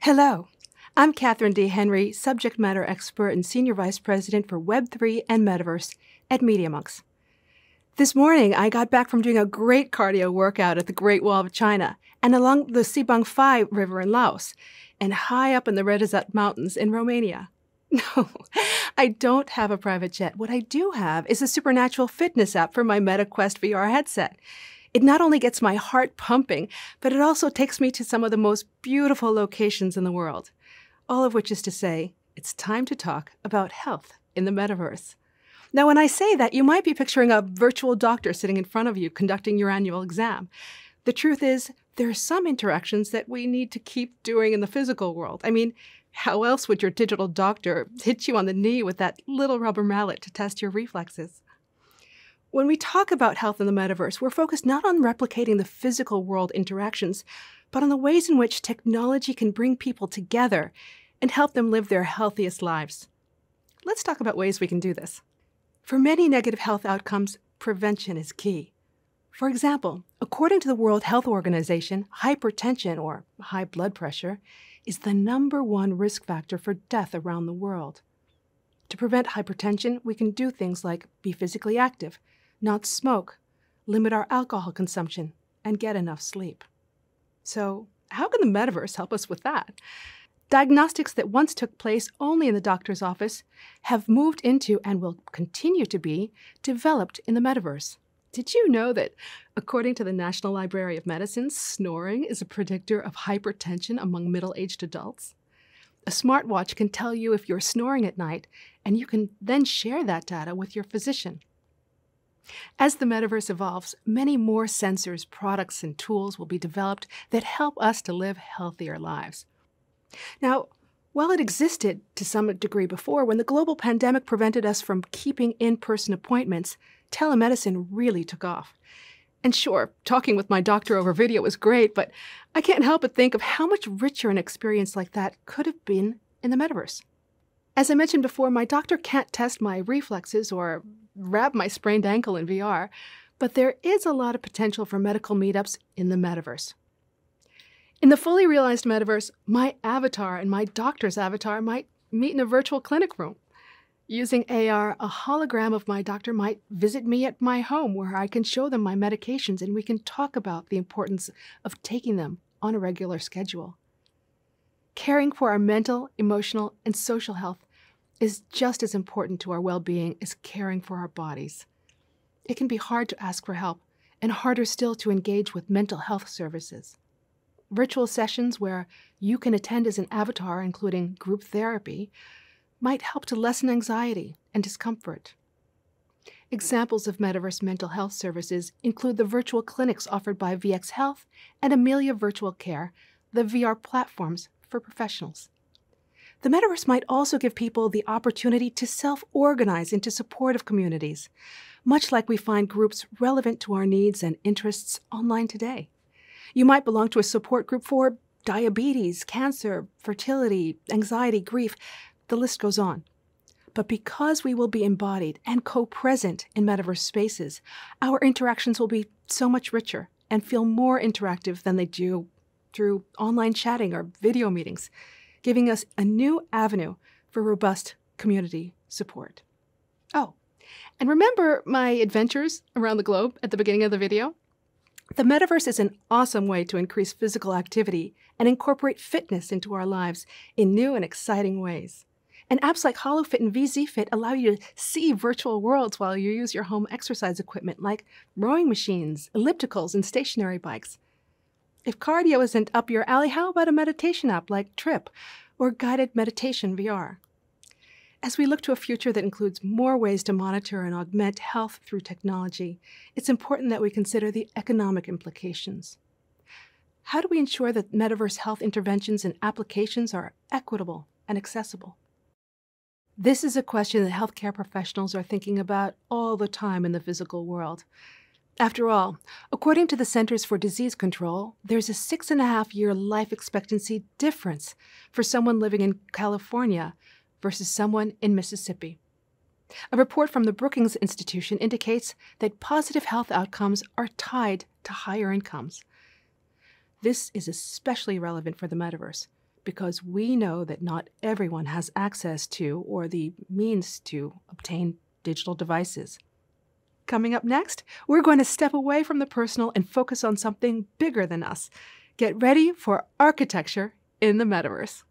Hello, I'm Catherine D. Henry, Subject Matter Expert and Senior Vice President for Web3 and Metaverse at MediaMonks. This morning, I got back from doing a great cardio workout at the Great Wall of China and along the Sibang Phai River in Laos and high up in the Redizat Mountains in Romania. No, I don't have a private jet. What I do have is a supernatural fitness app for my MetaQuest VR headset. It not only gets my heart pumping, but it also takes me to some of the most beautiful locations in the world. All of which is to say, it's time to talk about health in the metaverse. Now, when I say that, you might be picturing a virtual doctor sitting in front of you conducting your annual exam. The truth is, there are some interactions that we need to keep doing in the physical world. I mean, how else would your digital doctor hit you on the knee with that little rubber mallet to test your reflexes? When we talk about health in the metaverse, we're focused not on replicating the physical world interactions, but on the ways in which technology can bring people together and help them live their healthiest lives. Let's talk about ways we can do this. For many negative health outcomes, prevention is key. For example, according to the World Health Organization, hypertension, or high blood pressure, is the #1 risk factor for death around the world. To prevent hypertension, we can do things like be physically active, not smoke, limit our alcohol consumption, and get enough sleep. So, how can the metaverse help us with that? Diagnostics that once took place only in the doctor's office have moved into and will continue to be developed in the metaverse. Did you know that, according to the National Library of Medicine, snoring is a predictor of hypertension among middle-aged adults? A smartwatch can tell you if you're snoring at night, and you can then share that data with your physician. As the metaverse evolves, many more sensors, products, and tools will be developed that help us to live healthier lives. Now, while it existed to some degree before, when the global pandemic prevented us from keeping in-person appointments, telemedicine really took off. And sure, talking with my doctor over video was great, but I can't help but think of how much richer an experience like that could have been in the metaverse. As I mentioned before, my doctor can't test my reflexes or wrap my sprained ankle in VR, but there is a lot of potential for medical meetups in the metaverse. In the fully realized metaverse, my avatar and my doctor's avatar might meet in a virtual clinic room. Using AR, a hologram of my doctor might visit me at my home where I can show them my medications and we can talk about the importance of taking them on a regular schedule. Caring for our mental, emotional, and social health is just as important to our well-being as caring for our bodies. It can be hard to ask for help and harder still to engage with mental health services. Virtual sessions where you can attend as an avatar, including group therapy, might help to lessen anxiety and discomfort. Examples of metaverse mental health services include the virtual clinics offered by VX Health and Amelia Virtual Care, the VR platforms for professionals. The metaverse might also give people the opportunity to self-organize into supportive communities, much like we find groups relevant to our needs and interests online today. You might belong to a support group for diabetes, cancer, fertility, anxiety, grief. The list goes on. But because we will be embodied and co-present in metaverse spaces, our interactions will be so much richer and feel more interactive than they do through online chatting or video meetings, giving us a new avenue for robust community support. Oh, and remember my adventures around the globe at the beginning of the video? The metaverse is an awesome way to increase physical activity and incorporate fitness into our lives in new and exciting ways. And apps like HoloFit and VZFit allow you to see virtual worlds while you use your home exercise equipment like rowing machines, ellipticals, and stationary bikes. If cardio isn't up your alley, how about a meditation app like Trip or Guided Meditation VR? As we look to a future that includes more ways to monitor and augment health through technology, it's important that we consider the economic implications. How do we ensure that metaverse health interventions and applications are equitable and accessible? This is a question that healthcare professionals are thinking about all the time in the physical world. After all, according to the Centers for Disease Control, there's a 6.5-year life expectancy difference for someone living in California versus someone in Mississippi. A report from the Brookings Institution indicates that positive health outcomes are tied to higher incomes. This is especially relevant for the metaverse because we know that not everyone has access to or the means to obtain digital devices. Coming up next, we're going to step away from the personal and focus on something bigger than us. Get ready for architecture in the metaverse.